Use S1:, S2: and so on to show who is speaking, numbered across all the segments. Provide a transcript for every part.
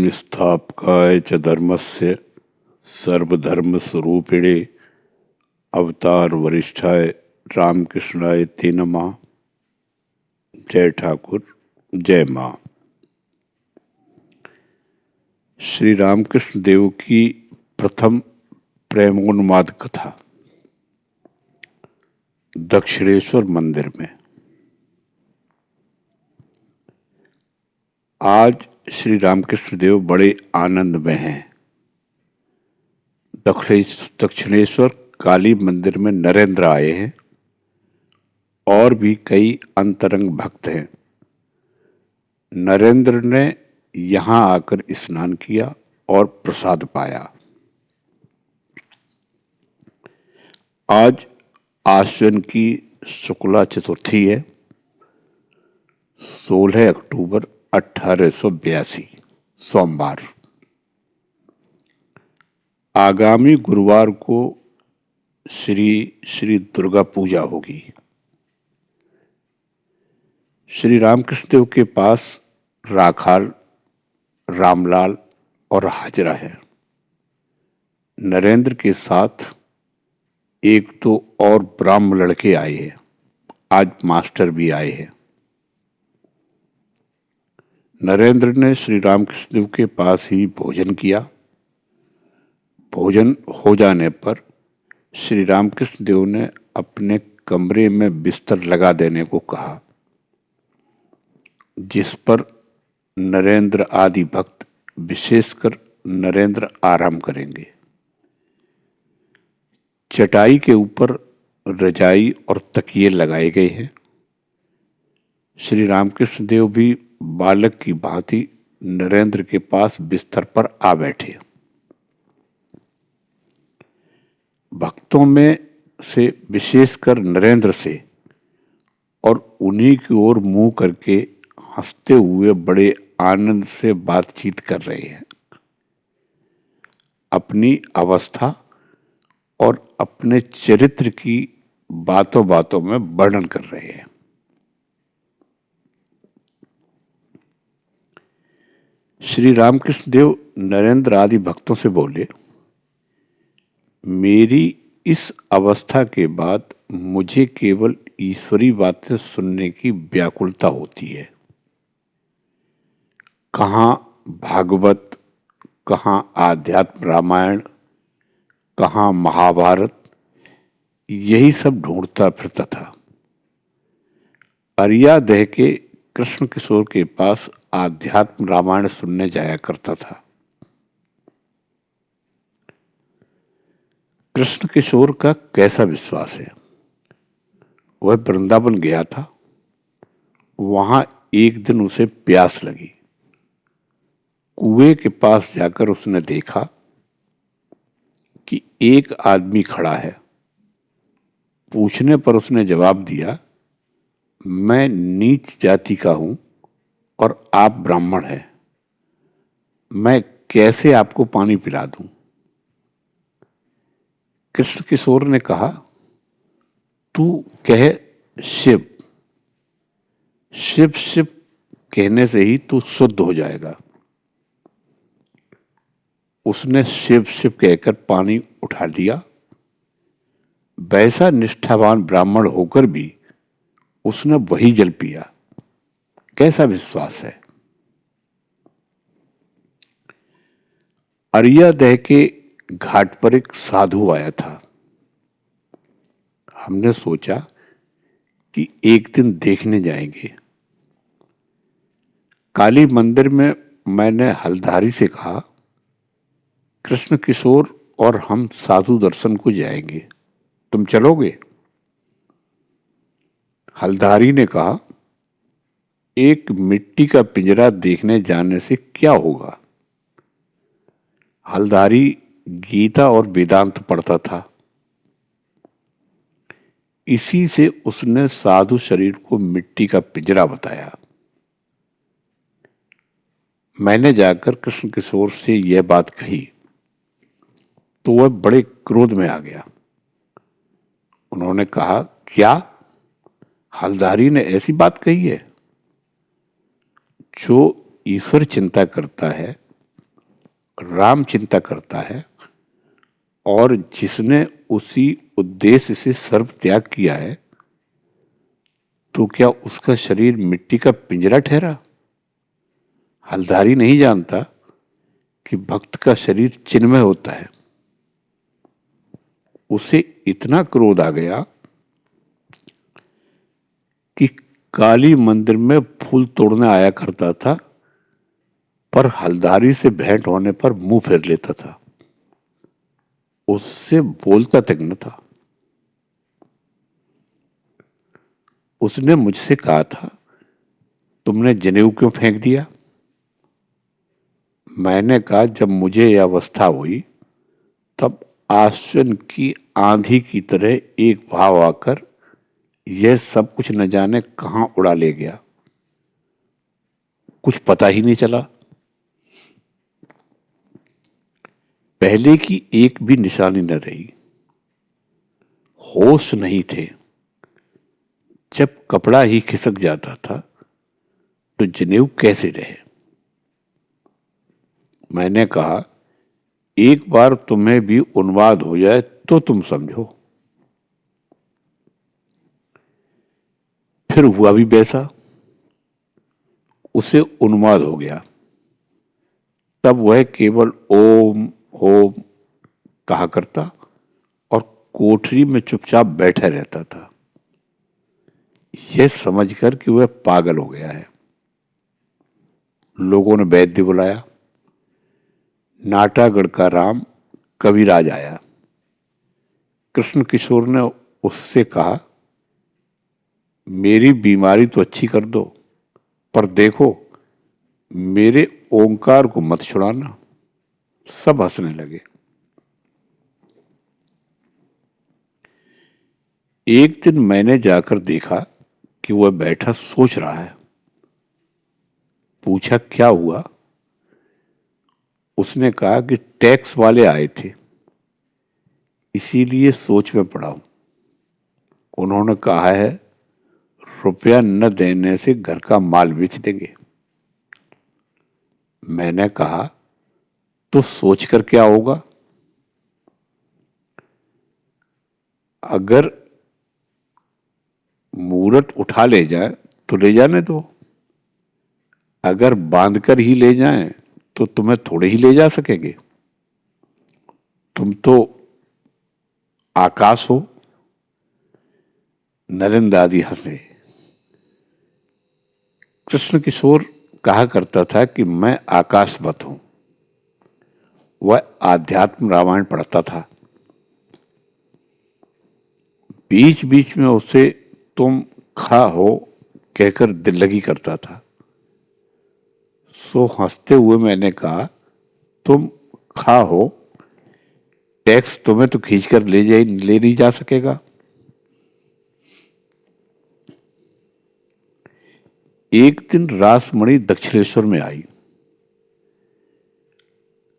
S1: संस्थापकाय च धर्मस्य सर्वधर्मस्वरूपिणे अवतार वरिष्ठाय रामकृष्णाय ते नमः। जय ठाकुर, जय माँ। श्री रामकृष्ण देव की प्रथम प्रेमोन्माद कथा दक्षिणेश्वर मंदिर में। आज श्री रामकृष्ण देव बड़े आनंद में हैं। दक्षिणेश्वर काली मंदिर में नरेंद्र आए हैं और भी कई अंतरंग भक्त हैं। नरेंद्र ने यहां आकर स्नान किया और प्रसाद पाया। आज आश्विन की शुक्ला चतुर्थी है, 16 अक्टूबर 1882 सोमवार। आगामी गुरुवार को श्री दुर्गा पूजा होगी। श्री रामकृष्ण देव के पास राखाल, रामलाल और हाजरा है। नरेंद्र के साथ एक तो और ब्राह्मण लड़के आए हैं। आज मास्टर भी आए हैं। नरेंद्र ने श्री रामकृष्ण देव के पास ही भोजन किया। भोजन हो जाने पर श्री रामकृष्ण देव ने अपने कमरे में बिस्तर लगा देने को कहा, जिस पर नरेंद्र आदि भक्त, विशेषकर नरेंद्र, आराम करेंगे। चटाई के ऊपर रजाई और तकिए लगाए गए हैं। श्री रामकृष्ण देव भी बालक की भांति नरेंद्र के पास बिस्तर पर आ बैठे। भक्तों में से विशेषकर नरेंद्र से और उन्हीं की ओर मुंह करके हंसते हुए बड़े आनंद से बातचीत कर रहे हैं। अपनी अवस्था और अपने चरित्र की बातों बातों में वर्णन कर रहे हैं। श्री रामकृष्ण देव नरेंद्र आदि भक्तों से बोले, मेरी इस अवस्था के बाद मुझे केवल ईश्वरी बातें सुनने की व्याकुलता होती है। कहाँ भागवत, कहाँ आध्यात्म रामायण, कहाँ महाभारत, यही सब ढूंढता फिरता था। अरियादह के कृष्ण किशोर के पास आध्यात्म रामायण सुनने जाया करता था। कृष्ण किशोर का कैसा विश्वास है। वह वृंदावन गया था। वहां एक दिन उसे प्यास लगी। कुएं के पास जाकर उसने देखा कि एक आदमी खड़ा है। पूछने पर उसने जवाब दिया, मैं नीच जाति का हूं और आप ब्राह्मण हैं। मैं कैसे आपको पानी पिला दूं? कृष्ण किशोर ने कहा, तू कह शिव। शिव शिव कहने से ही तू शुद्ध हो जाएगा। उसने शिव शिव कहकर पानी उठा लिया। वैसा निष्ठावान ब्राह्मण होकर भी उसने वही जल पिया। कैसा विश्वास है। अरियादह के घाट पर एक साधु आया था। हमने सोचा कि एक दिन देखने जाएंगे। काली मंदिर में मैंने हलधारी से कहा, कृष्ण किशोर और हम साधु दर्शन को जाएंगे, तुम चलोगे? हलधारी ने कहा, एक मिट्टी का पिंजरा देखने जाने से क्या होगा। हलधारी गीता और वेदांत पढ़ता था। इसी से उसने साधु शरीर को मिट्टी का पिंजरा बताया। मैंने जाकर कृष्ण किशोर से यह बात कही तो वह बड़े क्रोध में आ गया। उन्होंने कहा, क्या हलधारी ने ऐसी बात कही है? जो ईश्वर चिंता करता है राम चिंता करता है और जिसने उसी उद्देश्य से सर्प त्याग किया है, तो क्या उसका शरीर मिट्टी का पिंजरा ठहरा? हलधारी नहीं जानता कि भक्त का शरीर चिन्मय होता है। उसे इतना क्रोध आ गया कि काली मंदिर में फूल तोड़ने आया करता था, पर हलधारी से भेंट होने पर मुंह फेर लेता था, उससे बोलता तक न था। उसने मुझसे कहा था, तुमने जनेऊ क्यों फेंक दिया? मैंने कहा, जब मुझे यह अवस्था हुई तब आश्विन की आंधी की तरह एक भाव आकर यह सब कुछ न जाने कहां उड़ा ले गया, कुछ पता ही नहीं चला। पहले की एक भी निशानी न रही, होश नहीं थे। जब कपड़ा ही खिसक जाता था तो जनेऊ कैसे रहे? मैंने कहा, एक बार तुम्हें भी उन्माद हो जाए तो तुम समझो। फिर हुआ भी वैसा, उसे उन्माद हो गया। तब वह केवल ओम ओम कहा करता और कोठरी में चुपचाप बैठा रहता था, यह समझकर कि वह पागल हो गया है। लोगों ने वैद्य बुलाया। नाटागढ़ का राम कविराज आया। कृष्ण किशोर ने उससे कहा, मेरी बीमारी तो अच्छी कर दो, पर देखो मेरे ओंकार को मत छुड़ाना। सब हंसने लगे। एक दिन मैंने जाकर देखा कि वह बैठा सोच रहा है। पूछा, क्या हुआ? उसने कहा कि टैक्स वाले आए थे, इसीलिए सोच में पड़ा हूं। उन्होंने कहा है, रुपया न देने से घर का माल बेच देंगे। मैंने कहा, तो सोचकर क्या होगा? अगर मूरत उठा ले जाए तो ले जाने दो, अगर बांध कर ही ले जाएं तो तुम्हें थोड़े ही ले जा सकेंगे। तुम तो आकाश हो। नरेंद्र दादी हंसे। कृष्ण किशोर कहा करता था कि मैं आकाशवत हूं। वह आध्यात्म रामायण पढ़ता था। बीच बीच में उसे तुम खा हो कहकर दिल लगी करता था। सो हंसते हुए मैंने कहा, तुम खा हो, टैक्स तुम्हें तो खींचकर ले नहीं जा सकेगा। एक दिन रासमणि दक्षिणेश्वर में आई।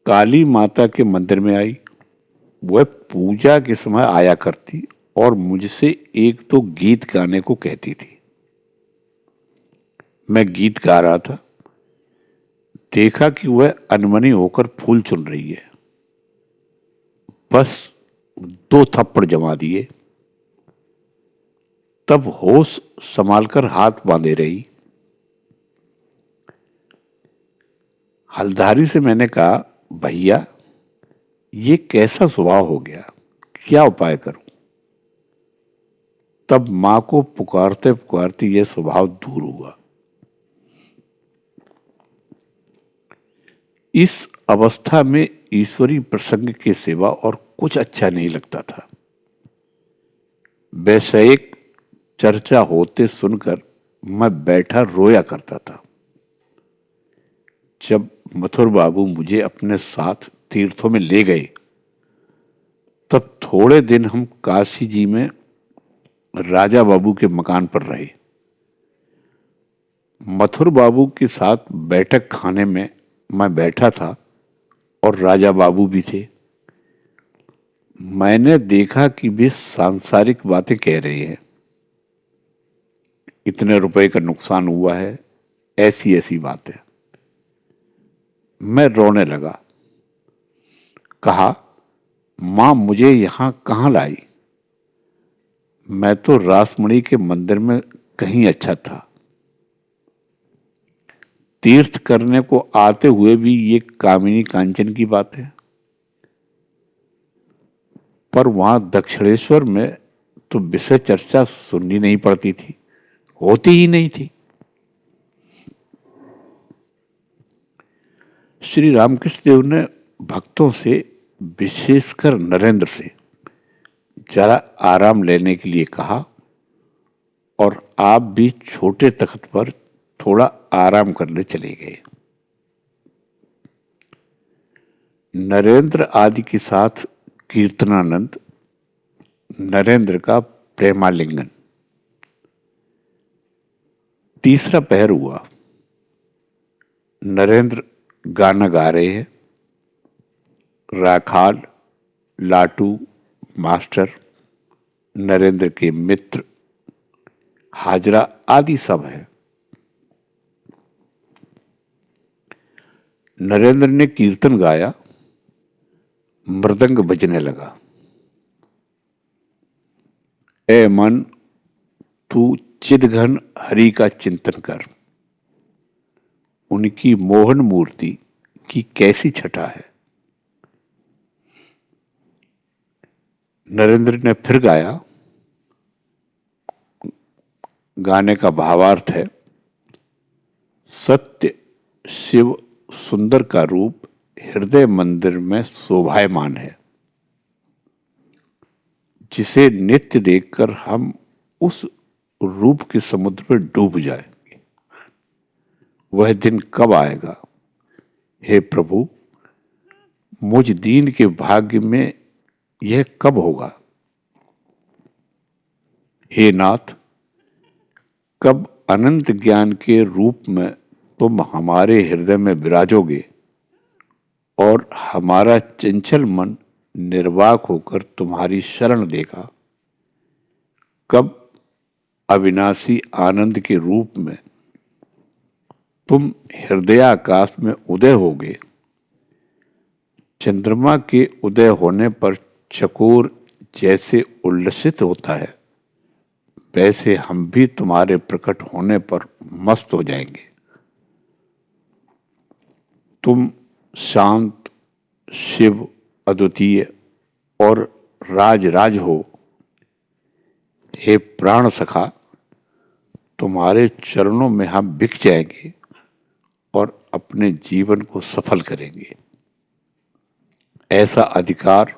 S1: काली माता के मंदिर में आई। वह पूजा के समय आया करती और मुझसे एक तो गीत गाने को कहती थी। मैं गीत गा रहा था। देखा कि वह अनमनी होकर फूल चुन रही है। बस 2 थप्पड़ जमा दिए। तब होश संभालकर हाथ बांधे रही। हलधारी से मैंने कहा, भैया ये कैसा स्वभाव हो गया, क्या उपाय करूं? तब मां को पुकारते पुकारते यह स्वभाव दूर हुआ। इस अवस्था में ईश्वरी प्रसंग के सिवा और कुछ अच्छा नहीं लगता था। वैषयिक चर्चा होते सुनकर मैं बैठा रोया करता था। जब मथुर बाबू मुझे अपने साथ तीर्थों में ले गए, तब थोड़े दिन हम काशी जी में राजा बाबू के मकान पर रहे। मथुर बाबू के साथ बैठक खाने में मैं बैठा था और राजा बाबू भी थे। मैंने देखा कि वे सांसारिक बातें कह रहे हैं। इतने रुपए का नुकसान हुआ है, ऐसी ऐसी बातें। मैं रोने लगा। कहा, मां मुझे यहां कहां लाई? मैं तो रासमणी के मंदिर में कहीं अच्छा था। तीर्थ करने को आते हुए भी ये कामिनी कांचन की बात है। पर वहां दक्षिणेश्वर में तो विषय चर्चा सुननी नहीं पड़ती थी, होती ही नहीं थी। श्री रामकृष्ण देव ने भक्तों से, विशेषकर नरेंद्र से, जरा आराम लेने के लिए कहा और आप भी छोटे तख्त पर थोड़ा आराम करने चले गए। नरेंद्र आदि के साथ कीर्तनानंद, नरेंद्र का प्रेमालिंगन। तीसरा पहर हुआ। नरेंद्र गाना गा रहे हैं। राखाल, लाटू, मास्टर, नरेंद्र के मित्र, हाजरा आदि सब है। नरेंद्र ने कीर्तन गाया, मृदंग बजने लगा। ए मन, तू चिदघन हरि का चिंतन कर। उनकी मोहन मूर्ति की कैसी छटा है। नरेंद्र ने फिर गाया। गाने का भावार्थ है, सत्य शिव सुंदर का रूप हृदय मंदिर में शोभायमान है, जिसे नित्य देखकर हम उस रूप के समुद्र में डूब जाएंगे। वह दिन कब आएगा? हे प्रभु, मुझ दीन के भाग्य में यह कब होगा? हे नाथ, कब अनंत ज्ञान के रूप में तुम हमारे हृदय में विराजोगे और हमारा चंचल मन निर्वाक होकर तुम्हारी शरण लेगा? कब अविनाशी आनंद के रूप में तुम हृदयाकाश में उदय होगे? चंद्रमा के उदय होने पर चकोर जैसे उल्लसित होता है, वैसे हम भी तुम्हारे प्रकट होने पर मस्त हो जाएंगे। तुम शांत, शिव, अद्वितीय और राज हो। हे प्राण सखा, तुम्हारे चरणों में हम बिक जाएंगे और अपने जीवन को सफल करेंगे। ऐसा अधिकार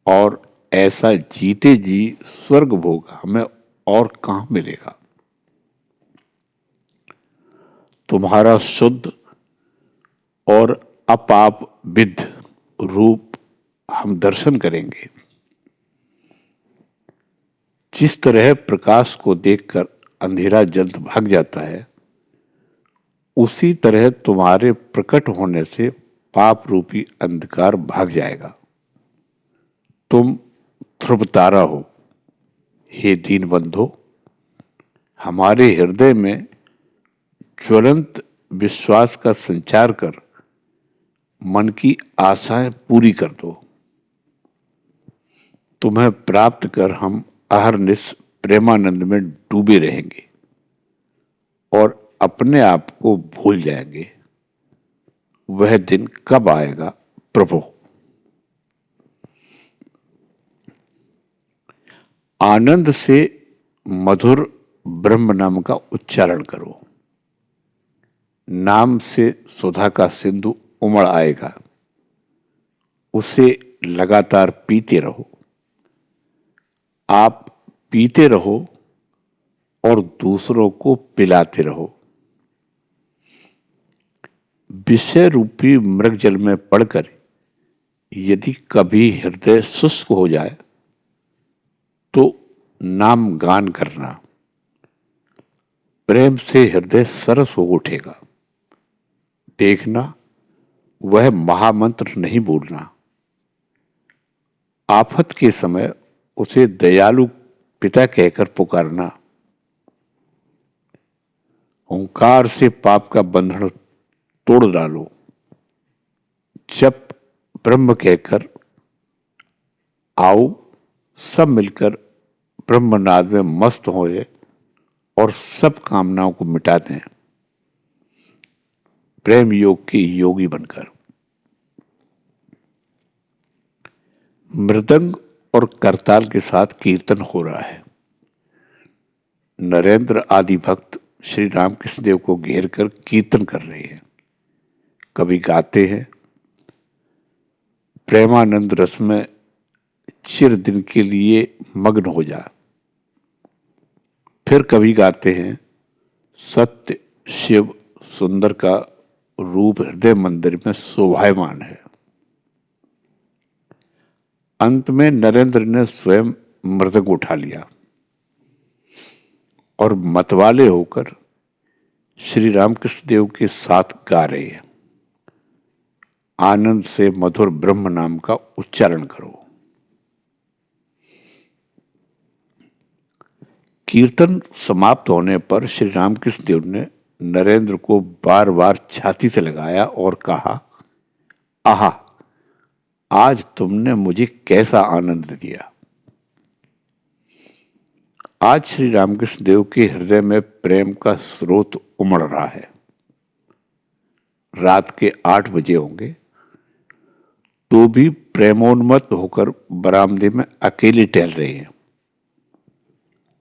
S1: और ऐसा जीते जी स्वर्ग भोग हमें और कहां मिलेगा? तुम्हारा शुद्ध और अपाप विद्ध रूप हम दर्शन करेंगे। जिस तरह प्रकाश को देखकर अंधेरा जल्द भाग जाता है, उसी तरह तुम्हारे प्रकट होने से पाप रूपी अंधकार भाग जाएगा। तुम ध्रुव तारा हो। हे दीनबंधो, हमारे हृदय में ज्वलंत विश्वास का संचार कर मन की आशाएं पूरी कर दो। तुम्हें प्राप्त कर हम अहरनिश प्रेमानंद में डूबे रहेंगे और अपने आप को भूल जाएंगे। वह दिन कब आएगा प्रभु? आनंद से मधुर ब्रह्म नाम का उच्चारण करो। नाम से सुधा का सिंधु उमड़ आएगा। उसे लगातार पीते रहो। आप पीते रहो और दूसरों को पिलाते रहो। विषय रूपी मृग जल में पड़कर यदि कभी हृदय शुष्क हो जाए तो नाम गान करना, प्रेम से हृदय सरस हो उठेगा। देखना, वह महामंत्र नहीं बोलना। आफत के समय उसे दयालु पिता कहकर पुकारना। ओंकार से पाप का बंधन तोड़ डालो। जप ब्रह्म कहकर आओ सब मिलकर ब्रह्मनाद में मस्त होए और सब कामनाओं को मिटा दें प्रेम योग के योगी बनकर। मृदंग और करताल के साथ कीर्तन हो रहा है। नरेंद्र आदि भक्त श्री रामकृष्ण देव को घेर कर कीर्तन कर रहे हैं। कभी गाते हैं प्रेमानंद रस में चिर दिन के लिए मग्न हो जा, फिर कभी गाते हैं सत्य शिव सुंदर का रूप हृदय मंदिर में शोभायमान है। अंत में नरेंद्र ने स्वयं मृदंग उठा लिया और मतवाले होकर श्री रामकृष्ण देव के साथ गा रहे हैं। आनंद से मधुर ब्रह्म नाम का उच्चारण करो। कीर्तन समाप्त होने पर श्री रामकृष्ण देव ने नरेंद्र को बार बार छाती से लगाया और कहा, आहा, आज तुमने मुझे कैसा आनंद दिया। आज श्री रामकृष्ण देव के हृदय में प्रेम का स्रोत उमड़ रहा है। रात के 8 बजे होंगे तो भी प्रेमोन्मत्त होकर बरामदे में अकेले टहल रहे हैं।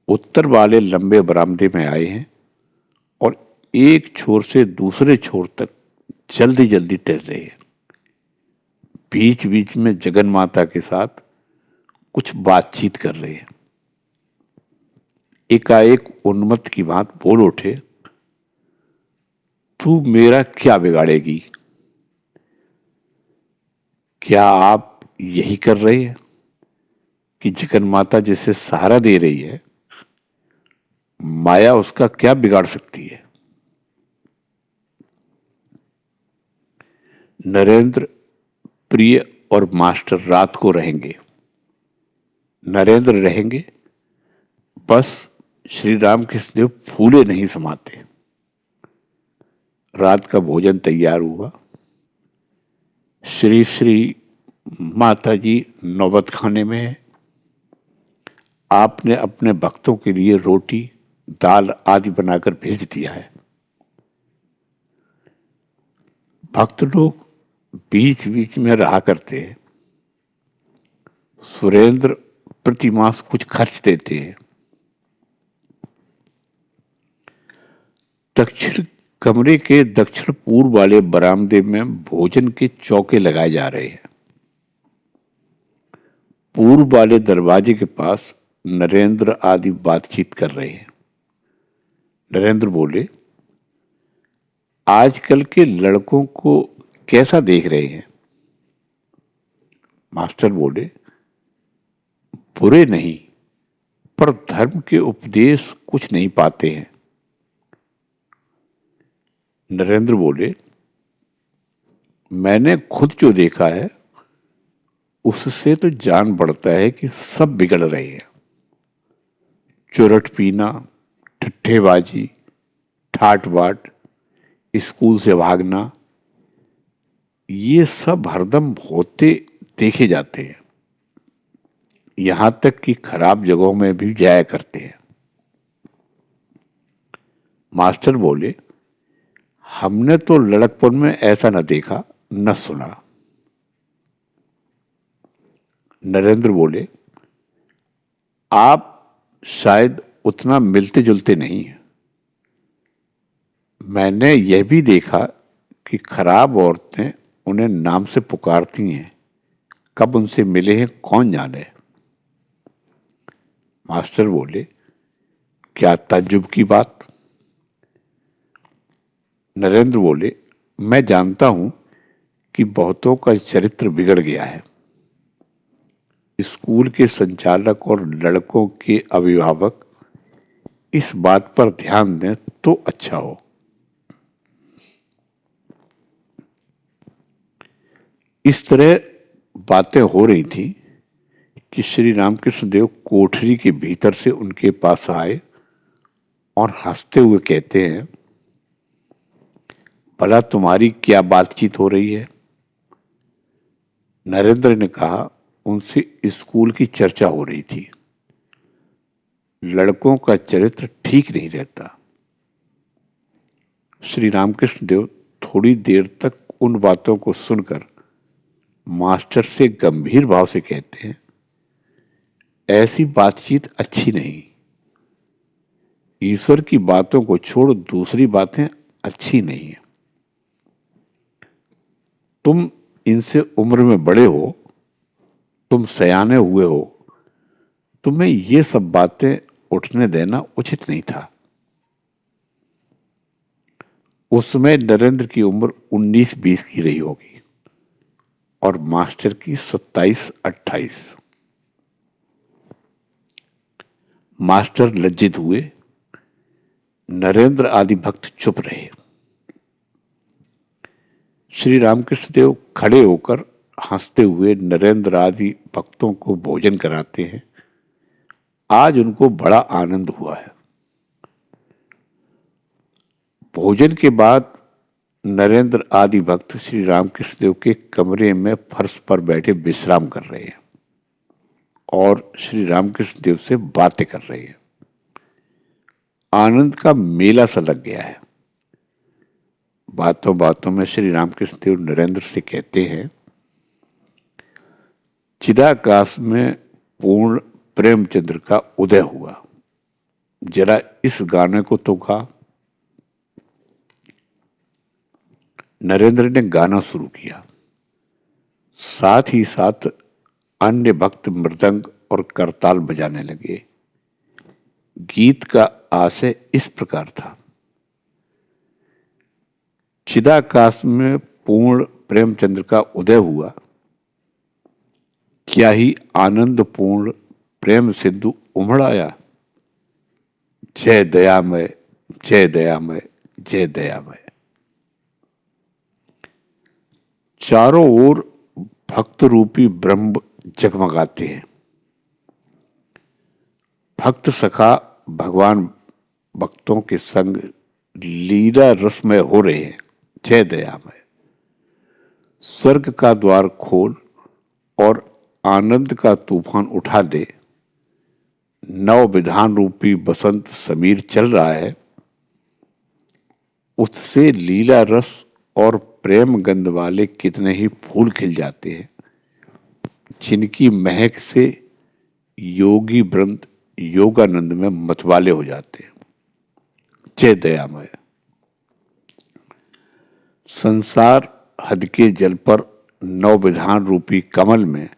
S1: उत्तर वाले लंबे बरामदे में आए हैं और एक छोर से दूसरे छोर तक जल्दी जल्दी टहल रहे हैं। बीच बीच में जगन माता के साथ कुछ बातचीत कर रहे हैं। एकाएक उन्मत्त की बात बोल उठे, तू मेरा क्या बिगाड़ेगी। क्या आप यही कर रहे हैं कि जगन माता जिसे सहारा दे रही है, माया उसका क्या बिगाड़ सकती है। नरेंद्र प्रिय और मास्टर रात को रहेंगे। नरेंद्र रहेंगे, बस श्री रामकृष्ण देव फूले नहीं समाते। रात का भोजन तैयार हुआ। श्री श्री माता जी नौबत खाने में है। आपने अपने भक्तों के लिए रोटी दाल आदि बनाकर भेज दिया है। भक्त लोग बीच बीच में रहा करते हैं। सुरेंद्र प्रतिमास कुछ खर्च देते हैं। दक्षिण कमरे के दक्षिण पूर्व वाले बरामदे में भोजन के चौके लगाए जा रहे हैं। पूर्व वाले दरवाजे के पास नरेंद्र आदि बातचीत कर रहे हैं। नरेंद्र बोले, आजकल के लड़कों को कैसा देख रहे हैं। मास्टर बोले, बुरे नहीं, पर धर्म के उपदेश कुछ नहीं पाते हैं। नरेंद्र बोले, मैंने खुद जो देखा है उससे तो जान पड़ता है कि सब बिगड़ रहे हैं। चुरट पीना, ठट्ठेबाजी, ठाट बाट, स्कूल से भागना, ये सब हरदम होते देखे जाते हैं। यहां तक कि खराब जगहों में भी जाया करते हैं। मास्टर बोले, हमने तो लड़कपन में ऐसा न देखा न सुना। नरेंद्र बोले, आप शायद उतना मिलते जुलते नहीं हैं। मैंने यह भी देखा कि खराब औरतें उन्हें नाम से पुकारती हैं। कब उनसे मिले हैं कौन जाने। मास्टर बोले, क्या ताज्जुब की बात। नरेंद्र बोले, मैं जानता हूं कि बहुतों का चरित्र बिगड़ गया है। स्कूल के संचालक और लड़कों के अभिभावक इस बात पर ध्यान दें तो अच्छा हो। इस तरह बातें हो रही थी कि श्री रामकृष्ण देव कोठरी के भीतर से उनके पास आए और हंसते हुए कहते हैं, भला तुम्हारी क्या बातचीत हो रही है। नरेंद्र ने कहा, उनसे स्कूल की चर्चा हो रही थी। लड़कों का चरित्र ठीक नहीं रहता। श्री रामकृष्ण देव थोड़ी देर तक उन बातों को सुनकर मास्टर से गंभीर भाव से कहते हैं, ऐसी बातचीत अच्छी नहीं। ईश्वर की बातों को छोड़ दूसरी बातें अच्छी नहीं है। तुम इनसे उम्र में बड़े हो, तुम सयाने हुए हो, तुम्हें ये सब बातें उठने देना उचित नहीं था। उस समय नरेंद्र की उम्र 19-20 की रही होगी और मास्टर की 27-28। मास्टर लज्जित हुए। नरेंद्र आदि भक्त चुप रहे। श्री रामकृष्ण देव खड़े होकर हंसते हुए नरेंद्र आदि भक्तों को भोजन कराते हैं। आज उनको बड़ा आनंद हुआ है। भोजन के बाद नरेंद्र आदि भक्त श्री रामकृष्ण देव के कमरे में फर्श पर बैठे विश्राम कर रहे हैं और श्री रामकृष्ण देव से बातें कर रहे हैं। आनंद का मेला सा लग गया है। बातों बातों में श्री रामकृष्ण देव नरेंद्र से कहते हैं, चिदाकाश में पूर्ण प्रेमचंद्र का उदय हुआ, जरा इस गाने को तो गा। नरेंद्र ने गाना शुरू किया। साथ ही साथ अन्य भक्त मृदंग और करताल बजाने लगे। गीत का आशय इस प्रकार था, चिदाकाश में पूर्ण प्रेमचंद्र का उदय हुआ, क्या ही आनंद पूर्ण प्रेम सिंधु उमड़ आया। जय दयामय, जय दयामय, जय दयामय। चारों ओर भक्त रूपी ब्रह्म जगमगाते हैं। भक्त सखा भगवान भक्तों के संग लीला रसमय हो रहे हैं। जय दयामय। स्वर्ग का द्वार खोल और आनंद का तूफान उठा दे। नव विधान रूपी बसंत समीर चल रहा है, उससे लीला रस और प्रेम गंध वाले कितने ही फूल खिल जाते हैं, जिनकी महक से योगी वृंद योगानंद में मतवाले हो जाते हैं। जय दयामय। संसार हद के जल पर नव विधान रूपी कमल में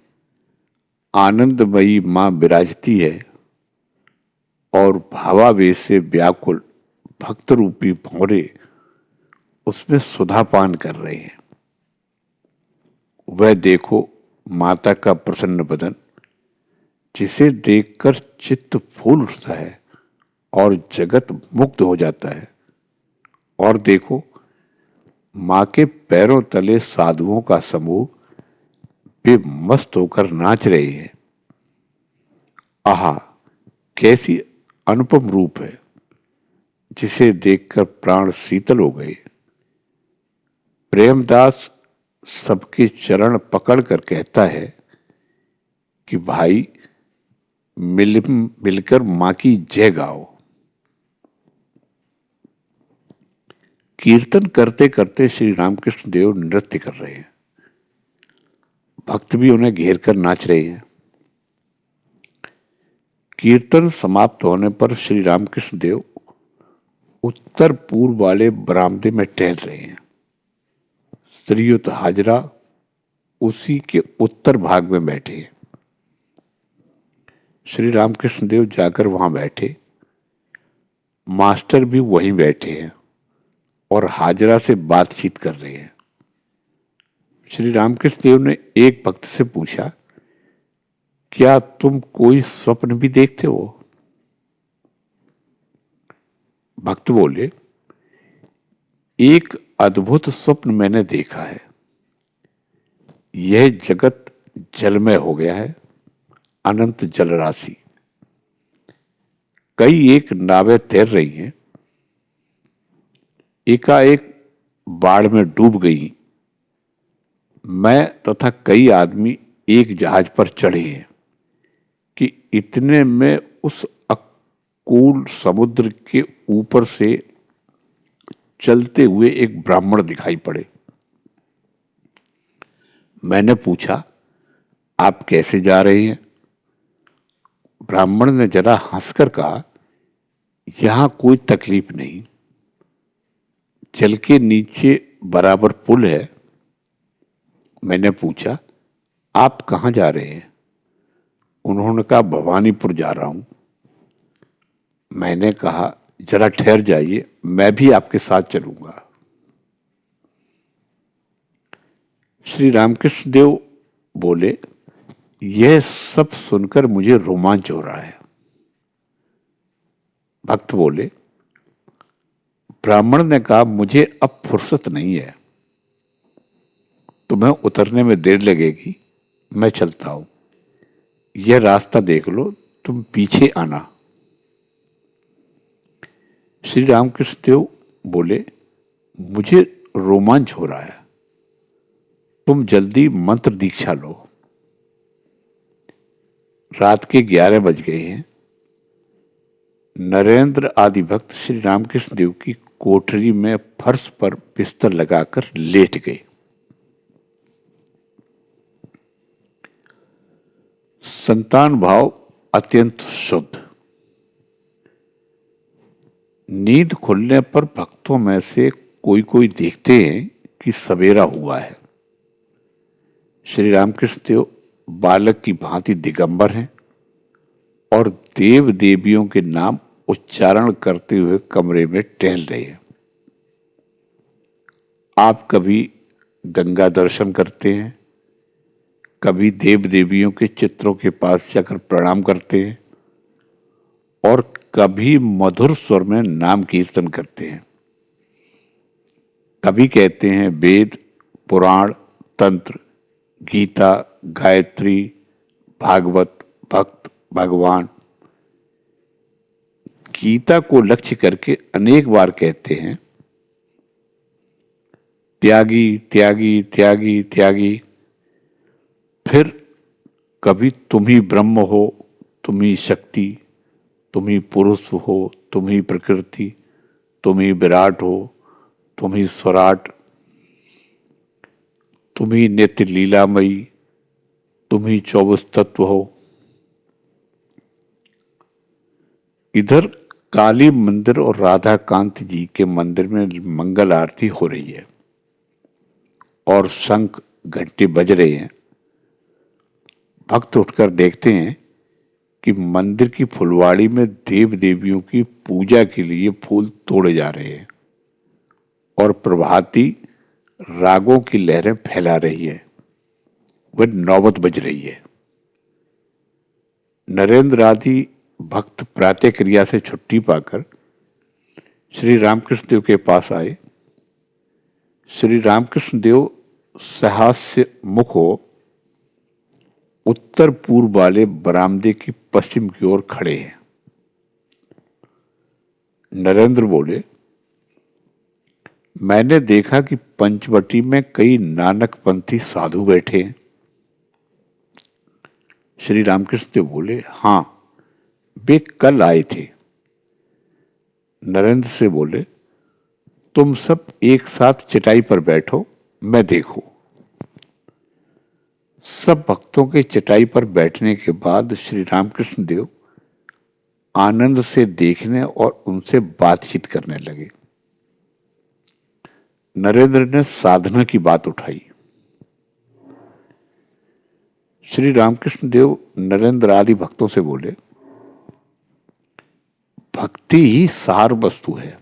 S1: आनंदमयी मां विराजती है और भावावेश से व्याकुल भक्त रूपी भौरे उसमें सुधापान कर रहे हैं। वह देखो माता का प्रसन्न बदन, जिसे देखकर चित्त फूल उठता है और जगत मुग्ध हो जाता है। और देखो मां के पैरों तले साधुओं का समूह वे मस्त होकर नाच रहे हैं। आहा, कैसी अनुपम रूप है, जिसे देखकर प्राण शीतल हो गए। प्रेमदास सबके चरण पकड़कर कहता है कि भाई मिलकर मां की जय गाओ। कीर्तन करते करते श्री रामकृष्ण देव नृत्य कर रहे हैं। भक्त भी उन्हें घेर कर नाच रहे हैं। कीर्तन समाप्त होने पर श्री रामकृष्ण देव उत्तर पूर्व वाले बरामदे में टहल रहे हैं। श्रीयुत हाजरा उसी के उत्तर भाग में बैठे हैं। श्री रामकृष्ण देव जाकर वहां बैठे। मास्टर भी वहीं बैठे हैं और हाजरा से बातचीत कर रहे हैं। श्री रामकृष्ण देव ने एक भक्त से पूछा, क्या तुम कोई स्वप्न भी देखते हो? भक्त बोले, एक अद्भुत स्वप्न मैंने देखा है। यह जगत जलमय हो गया है, अनंत जल राशि। कई एक नावें तैर रही हैं, एकाएक बाढ़ में डूब गई। मैं तथा कई आदमी एक जहाज पर चढ़े हैं कि इतने में उस अकूल समुद्र के ऊपर से चलते हुए एक ब्राह्मण दिखाई पड़े। मैंने पूछा, आप कैसे जा रहे हैं? ब्राह्मण ने जरा हंसकर कहा, यहां कोई तकलीफ नहीं, जल के नीचे बराबर पुल है। मैंने पूछा, आप कहां जा रहे हैं? उन्होंने कहा, भवानीपुर जा रहा हूं। मैंने कहा, जरा ठहर जाइए, मैं भी आपके साथ चलूंगा। श्री रामकृष्ण देव बोले, यह सब सुनकर मुझे रोमांच हो रहा है। भक्त बोले, ब्राह्मण ने कहा, मुझे अब फुर्सत नहीं है, तुम्हें उतरने में देर लगेगी, मैं चलता हूं। यह रास्ता देख लो, तुम पीछे आना। श्री रामकृष्ण देव बोले, मुझे रोमांच हो रहा है, तुम जल्दी मंत्र दीक्षा लो। रात के 11 बज गए हैं। नरेंद्र आदि भक्त श्री रामकृष्ण देव की कोठरी में फर्श पर बिस्तर लगाकर लेट गए। संतान भाव अत्यंत शुद्ध। नींद खुलने पर भक्तों में से कोई कोई देखते हैं कि सवेरा हुआ है। श्री रामकृष्ण देव बालक की भांति दिगंबर हैं और देव देवियों के नाम उच्चारण करते हुए कमरे में टहल रहे हैं। आप कभी गंगा दर्शन करते हैं, कभी देव देवियों के चित्रों के पास जाकर प्रणाम करते हैं और कभी मधुर स्वर में नाम कीर्तन करते हैं। कभी कहते हैं वेद, पुराण, तंत्र, गीता, गायत्री, भागवत, भक्त, भगवान। गीता को लक्ष्य करके अनेक बार कहते हैं, त्यागी त्यागी त्यागी त्यागी। फिर कभी तुम ही ब्रह्म हो, तुम ही शक्ति, तुम ही पुरुष हो, तुम ही प्रकृति, तुम ही विराट हो, तुम ही स्वराट, तुम ही नित्य लीलामयी, तुम ही 24 तत्व हो। इधर काली मंदिर और राधा कांत जी के मंदिर में मंगल आरती हो रही है और शंख घंटे बज रहे हैं। भक्त उठकर देखते हैं कि मंदिर की फुलवाड़ी में देव देवियों की पूजा के लिए फूल तोड़े जा रहे हैं और प्रभाती रागों की लहरें फैला रही है। वह नौबत बज रही है। नरेंद्र आदि भक्त प्रातः क्रिया से छुट्टी पाकर श्री रामकृष्ण देव के पास आए। श्री रामकृष्ण देव सहास्य मुख हो उत्तर पूर्व वाले बरामदे की पश्चिम की ओर खड़े हैं। नरेंद्र बोले, मैंने देखा कि पंचवटी में कई नानकपंथी साधु बैठे हैं। श्री रामकृष्ण देव बोले, हां, वे कल आए थे। नरेंद्र से बोले, तुम सब एक साथ चटाई पर बैठो, मैं देखूं। सब भक्तों के चटाई पर बैठने के बाद श्री रामकृष्ण देव आनंद से देखने और उनसे बातचीत करने लगे। नरेंद्र ने साधना की बात उठाई। श्री रामकृष्ण देव नरेंद्र आदि भक्तों से बोले, भक्ति ही सार वस्तु है।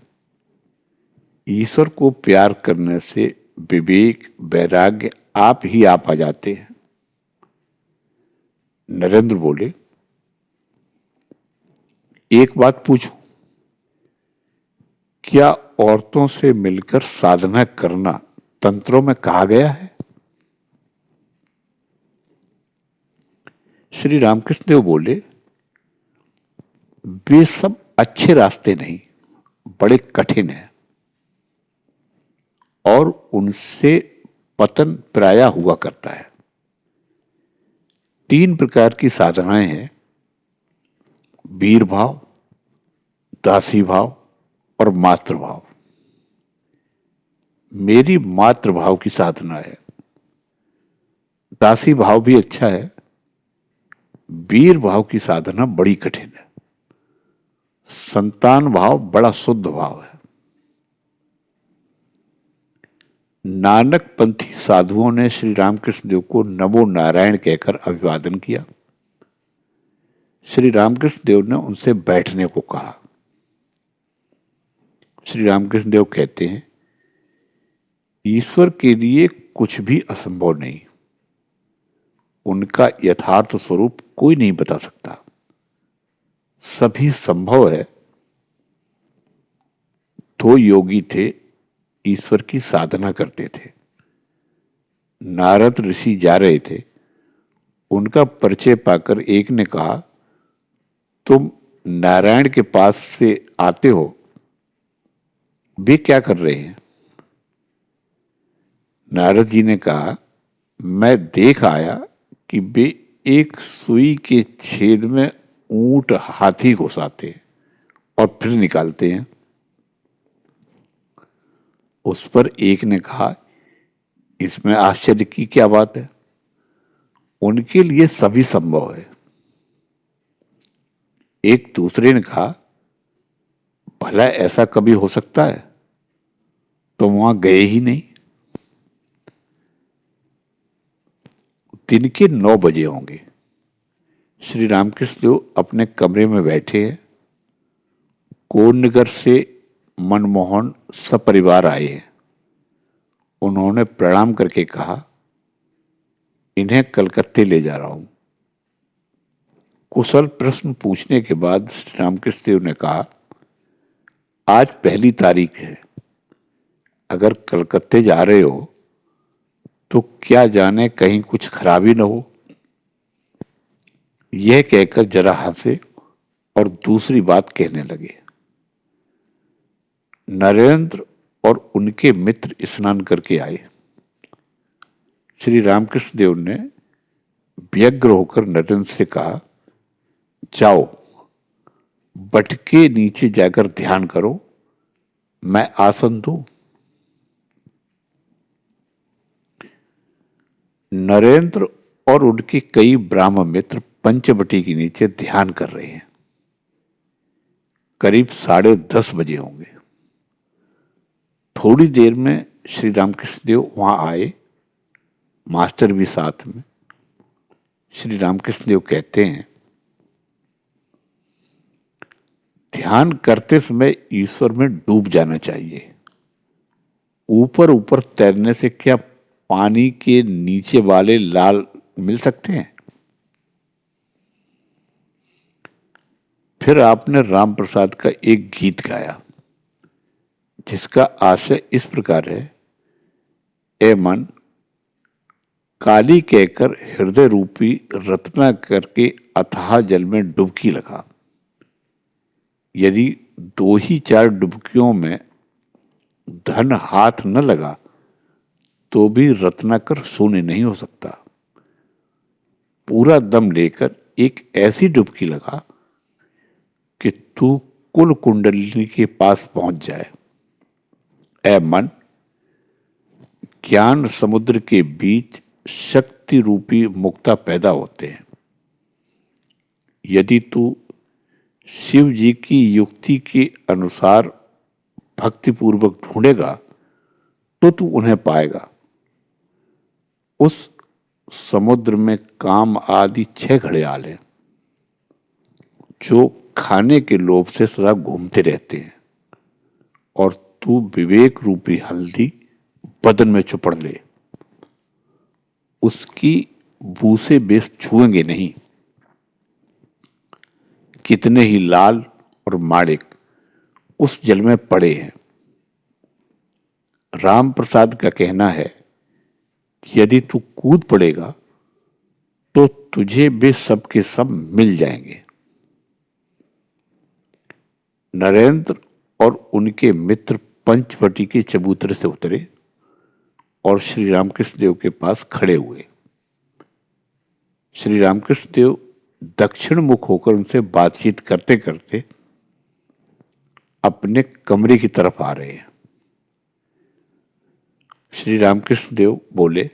S1: ईश्वर को प्यार करने से विवेक, वैराग्य आप ही आप आ जाते हैं। नरेंद्र बोले, एक बात पूछूं, क्या औरतों से मिलकर साधना करना तंत्रों में कहा गया है? श्री रामकृष्ण देव बोले, वे सब अच्छे रास्ते नहीं, बड़े कठिन हैं और उनसे पतन प्रायः हुआ करता है। 3 प्रकार की साधनाएं हैं, वीर भाव, दासी भाव और मातृभाव। मेरी मातृभाव की साधना है। दासी भाव भी अच्छा है, वीर भाव की साधना बड़ी कठिन है। संतान भाव बड़ा शुद्ध भाव है। नानक पंथी साधुओं ने श्री रामकृष्ण देव को नमो नारायण कहकर अभिवादन किया। श्री रामकृष्ण देव ने उनसे बैठने को कहा। श्री रामकृष्ण देव कहते हैं, ईश्वर के लिए कुछ भी असंभव नहीं। उनका यथार्थ स्वरूप कोई नहीं बता सकता। सभी संभव है। 2 योगी थे, ईश्वर की साधना करते थे। नारद ऋषि जा रहे थे। उनका परिचय पाकर एक ने कहा, तुम नारायण के पास से आते हो, वे क्या कर रहे हैं? नारद जी ने कहा, मैं देख आया कि वे एक सुई के छेद में ऊंट हाथी घुसाते और फिर निकालते हैं। उस पर एक ने कहा, इसमें आश्चर्य की क्या बात है? उनके लिए सभी संभव है। एक दूसरे ने कहा, भला ऐसा कभी हो सकता है? तुम वहां गए ही नहीं। दिन के 9 बजे होंगे। श्री रामकृष्ण देव अपने कमरे में बैठे हैं। कोन्नगर से मनमोहन सपरिवार आए हैं। उन्होंने प्रणाम करके कहा, इन्हें कलकत्ते ले जा रहा हूं। कुशल प्रश्न पूछने के बाद श्री रामकृष्ण देव ने कहा, आज 1 तारीख है। अगर कलकत्ते जा रहे हो तो क्या जाने कहीं कुछ खराबी न हो। यह कहकर जरा हंसे और दूसरी बात कहने लगे। नरेंद्र और उनके मित्र स्नान करके आए। श्री रामकृष्ण देव ने व्यग्र होकर नरेंद्र से कहा, जाओ बट के नीचे जाकर ध्यान करो, मैं आसन दूं। नरेंद्र और उनके कई ब्राह्मण मित्र पंचवटी के नीचे ध्यान कर रहे हैं। करीब 10:30 बजे होंगे। थोड़ी देर में श्री रामकृष्ण देव वहां आए, मास्टर भी साथ में। श्री रामकृष्ण देव कहते हैं, ध्यान करते समय ईश्वर में डूब जाना चाहिए। ऊपर ऊपर तैरने से क्या पानी के नीचे वाले लाल मिल सकते हैं? फिर आपने राम प्रसाद का एक गीत गाया जिसका आशय इस प्रकार है, ए मन काली कहकर हृदय रूपी रत्ना करके अथाह जल में डुबकी लगा। यदि 2 ही 4 डुबकियों में धन हाथ न लगा तो भी रत्नाकर शून्य नहीं हो सकता। पूरा दम लेकर एक ऐसी डुबकी लगा कि तू कुल कुंडलिनी के पास पहुंच जाए। ऐ मन, ज्ञान समुद्र के बीच शक्ति रूपी मुक्ता पैदा होते हैं। यदि तू शिव जी की युक्ति के अनुसार भक्तिपूर्वक ढूंढेगा तो तू उन्हें पाएगा। उस समुद्र में काम आदि 6 घड़ियाल हैं जो खाने के लोभ से सदा घूमते रहते हैं, और तू विवेक रूपी हल्दी बदन में चुपड़ ले। उसकी बू से बेस छुएंगे नहीं। कितने ही लाल और माणिक उस जल में पड़े हैं। राम प्रसाद का कहना है कि यदि तू कूद पड़ेगा तो तुझे वे सब के सब मिल जाएंगे। नरेंद्र और उनके मित्र पंचवटी के चबूतरे से उतरे। और श्री रामकृष्ण देव के पास खड़े हुए। श्री रामकृष्ण देव दक्षिण मुख होकर उनसे बातचीत करते करते अपने कमरे की तरफ आ रहे हैं। श्री रामकृष्ण देव बोले,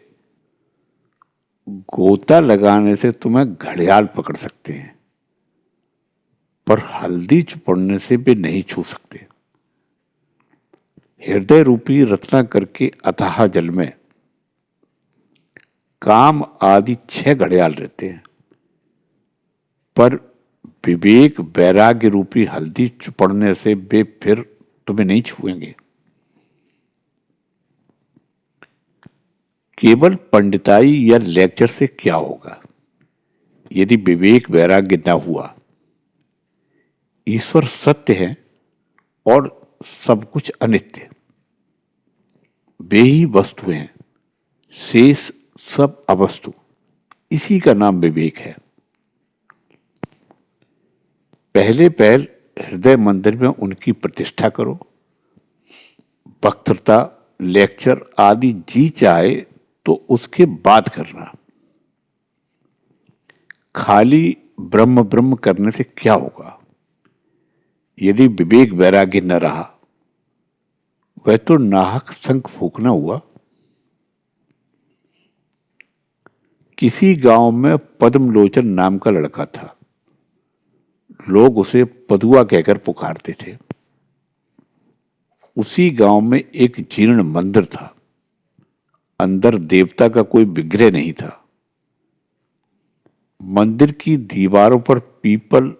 S1: गोता लगाने से तुम्हें घड़ियाल पकड़ सकते हैं, पर हल्दी चुपड़ने से भी नहीं छू सकते। हृदय रूपी रचना करके अथाह जल में काम आदि 6 घड़ियाल रहते हैं, पर विवेक वैराग्य रूपी हल्दी चुपड़ने से वे फिर तुम्हें नहीं छुएंगे। केवल पंडिताई या लेक्चर से क्या होगा यदि विवेक वैराग्य न हुआ। ईश्वर सत्य है और सब कुछ अनित्य, वे ही वस्तु हैं, शेष सब अवस्तु। इसी का नाम विवेक है। पहले पहल हृदय मंदिर में उनकी प्रतिष्ठा करो। वक्तृता, लेक्चर आदि जी चाहे तो उसके बाद करना। खाली ब्रह्म ब्रह्म करने से क्या होगा यदि विवेक वैराग्य न रहा। वह तो नाहक शंख फूकना हुआ। किसी गांव में पद्मलोचन नाम का लड़का था। लोग उसे पदुआ कहकर पुकारते थे। उसी गांव में एक जीर्ण मंदिर था। अंदर देवता का कोई विग्रह नहीं था। मंदिर की दीवारों पर पीपल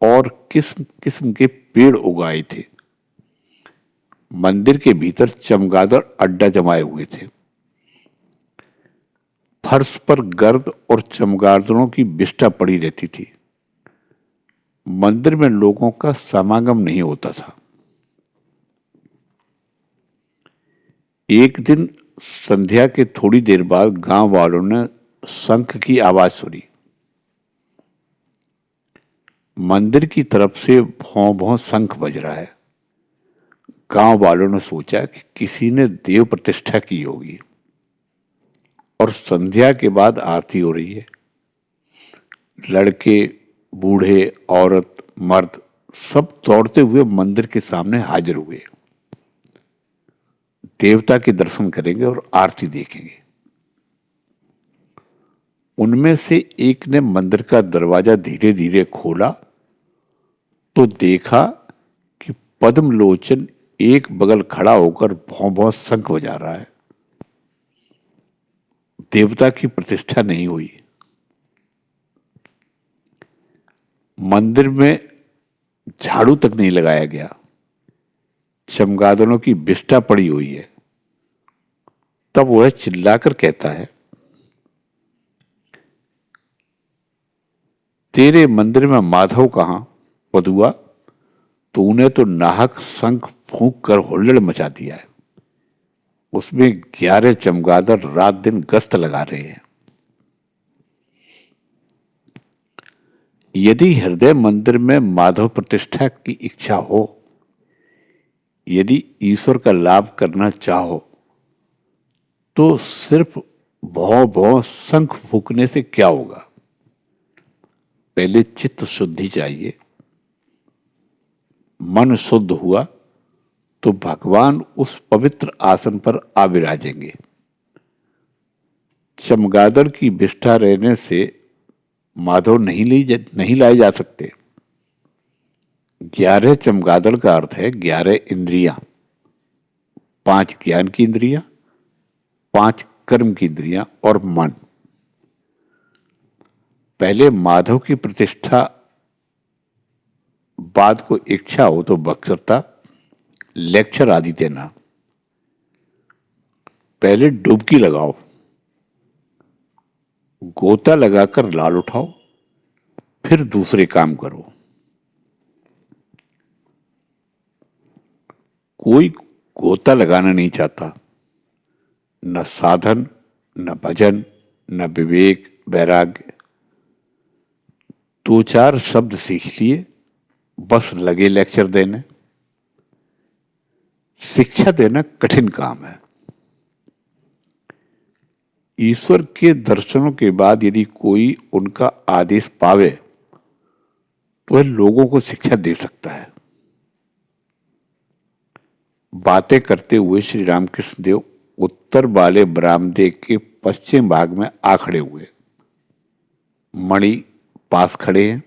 S1: और किस्म किस्म के पेड़ उगाए थे। मंदिर के भीतर चमगादड़ अड्डा जमाए हुए थे। फर्श पर गर्द और चमगादड़ों की विष्ठा पड़ी रहती थी। मंदिर में लोगों का समागम नहीं होता था। एक दिन संध्या के थोड़ी देर बाद गांव वालों ने शंख की आवाज सुनी। मंदिर की तरफ से भौं भौं शंख बज रहा है। गांव वालों ने सोचा कि किसी ने देव प्रतिष्ठा की होगी और संध्या के बाद आरती हो रही है। लड़के, बूढ़े, औरत, मर्द सब दौड़ते हुए मंदिर के सामने हाजिर हुए। देवता के दर्शन करेंगे और आरती देखेंगे। उनमें से एक ने मंदिर का दरवाजा धीरे धीरे खोला तो देखा कि पद्मलोचन एक बगल खड़ा होकर भौं भौं शंख बजा रहा है। देवता की प्रतिष्ठा नहीं हुई। मंदिर में झाड़ू तक नहीं लगाया गया। चमगादड़ों की विष्ठा पड़ी हुई है। तब वह चिल्लाकर कहता है, तेरे मंदिर में माधव कहां पदुआ? तूने तो नाहक शंख फूंक कर हुल्लड़ मचा दिया है। उसमें 11 चमगादड़ रात दिन गश्त लगा रहे हैं। यदि हृदय मंदिर में माधव प्रतिष्ठा की इच्छा हो, यदि ईश्वर का लाभ करना चाहो, तो सिर्फ भौ भौ शंख फूकने से क्या होगा। पहले चित्त शुद्धि चाहिए। मन शुद्ध हुआ तो भगवान उस पवित्र आसन पर आ विराजेंगे। चमगादड़ की विष्ठा रहने से माधव नहीं लाए जा सकते। 11 चमगादड़ का अर्थ है 11 इंद्रियां। 5 ज्ञान की इंद्रियां, 5 कर्म की इंद्रियां और मन। पहले माधव की प्रतिष्ठा, बाद को इच्छा हो तो वक्तृता, लेक्चर आदि देना। पहले डुबकी लगाओ, गोता लगाकर लाल उठाओ, फिर दूसरे काम करो। कोई गोता लगाना नहीं चाहता। न साधन, न भजन, न विवेक वैराग्य। 2-4 शब्द सीख लिए, बस लगे लेक्चर देने। शिक्षा देना कठिन काम है। ईश्वर के दर्शनों के बाद यदि कोई उनका आदेश पावे तो वह लोगों को शिक्षा दे सकता है। बातें करते हुए श्री रामकृष्ण देव उत्तर वाले बरामदे के पश्चिम भाग में आ खड़े हुए। मणि पास खड़े हैं।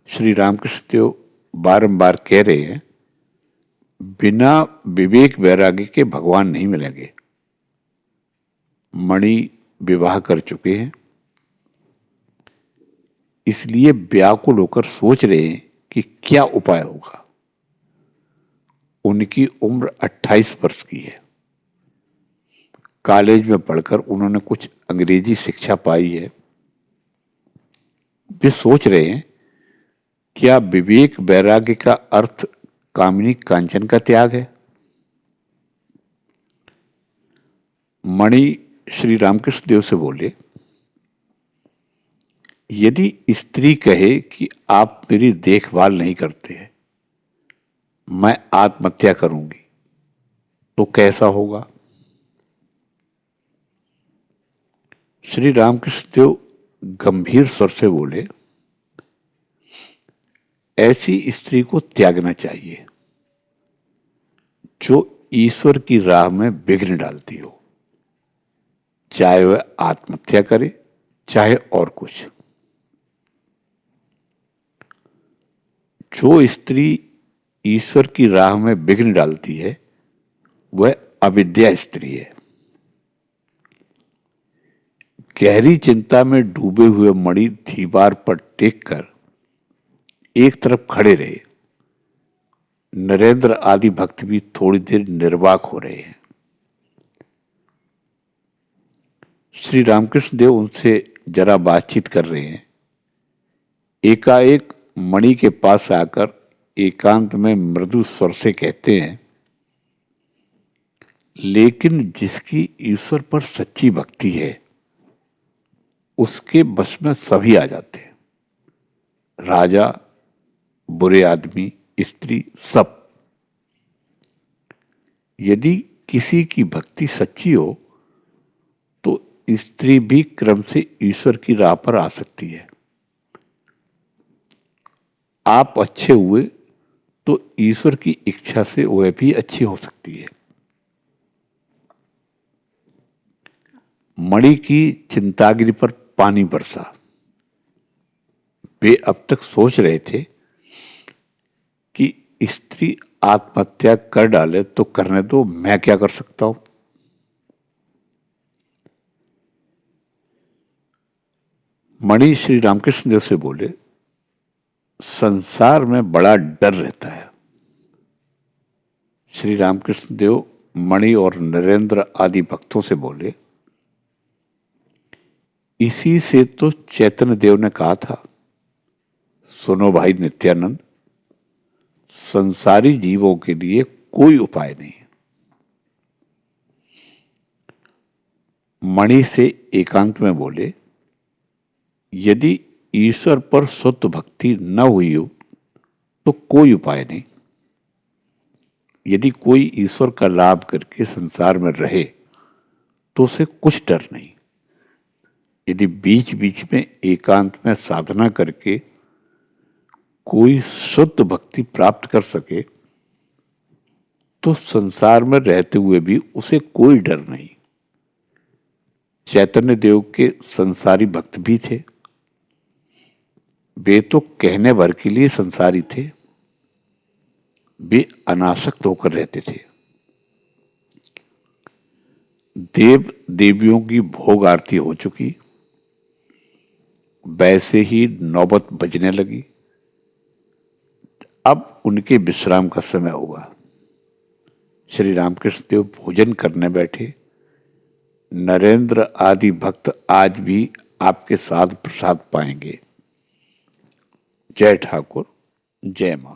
S1: श्री रामकृष्ण देव बारंबार कह रहे हैं, बिना विवेक वैराग्य के भगवान नहीं मिलेंगे। मणि विवाह कर चुके हैं, इसलिए व्याकुल होकर सोच रहे हैं कि क्या उपाय होगा। उनकी उम्र 28 वर्ष की है। कॉलेज में पढ़कर उन्होंने कुछ अंग्रेजी शिक्षा पाई है। वे सोच रहे हैं, क्या विवेक वैराग्य का अर्थ कामिनी कांचन का त्याग है? मणि श्री रामकृष्ण देव से बोले, यदि स्त्री कहे कि आप मेरी देखभाल नहीं करते हैं, मैं आत्महत्या करूंगी, तो कैसा होगा? श्री रामकृष्ण देव गंभीर स्वर से बोले, ऐसी स्त्री को त्यागना चाहिए जो ईश्वर की राह में विघ्न डालती हो, चाहे वह आत्महत्या करे चाहे और कुछ। जो स्त्री ईश्वर की राह में विघ्न डालती है वह अविद्या स्त्री है। गहरी चिंता में डूबे हुए मणि दीवार पर टेककर एक तरफ खड़े रहे। नरेंद्र आदि भक्त भी थोड़ी देर निर्वाक हो रहे हैं। श्री रामकृष्ण देव उनसे जरा बातचीत कर रहे हैं। एकाएक मणि के पास आकर एकांत में मृदु स्वर से कहते हैं, लेकिन जिसकी ईश्वर पर सच्ची भक्ति है उसके बस में सभी आ जाते हैं, राजा, बुरे आदमी, स्त्री, सब। यदि किसी की भक्ति सच्ची हो तो स्त्री भी क्रम से ईश्वर की राह पर आ सकती है। आप अच्छे हुए तो ईश्वर की इच्छा से वह भी अच्छी हो सकती है। मणि की चिंतागिरी पर पानी बरसा। वे अब तक सोच रहे थे कि स्त्री आत्महत्या कर डाले तो करने दो, मैं क्या कर सकता हूं। मणि श्री रामकृष्ण देव से बोले, संसार में बड़ा डर रहता है। श्री रामकृष्ण देव मणि और नरेंद्र आदि भक्तों से बोले, इसी से तो चैतन्य देव ने कहा था, सुनो भाई नित्यानंद, संसारी जीवों के लिए कोई उपाय नहीं। मणि से एकांत में बोले, यदि ईश्वर पर शुद्ध भक्ति न हुई हो तो कोई उपाय नहीं। यदि कोई ईश्वर का लाभ करके संसार में रहे तो उसे कुछ डर नहीं। यदि बीच बीच में एकांत में साधना करके कोई शुद्ध भक्ति प्राप्त कर सके तो संसार में रहते हुए भी उसे कोई डर नहीं। चैतन्य देव के संसारी भक्त भी थे। वे तो कहने भर के लिए संसारी थे। वे अनासक्त होकर रहते थे। देव देवियों की भोग आरती हो चुकी, वैसे ही नौबत बजने लगी। अब उनके विश्राम का समय होगा। श्री रामकृष्ण देव भोजन करने बैठे। नरेंद्र आदि भक्त आज भी आपके साथ प्रसाद पाएंगे। जय ठाकुर, जय मां।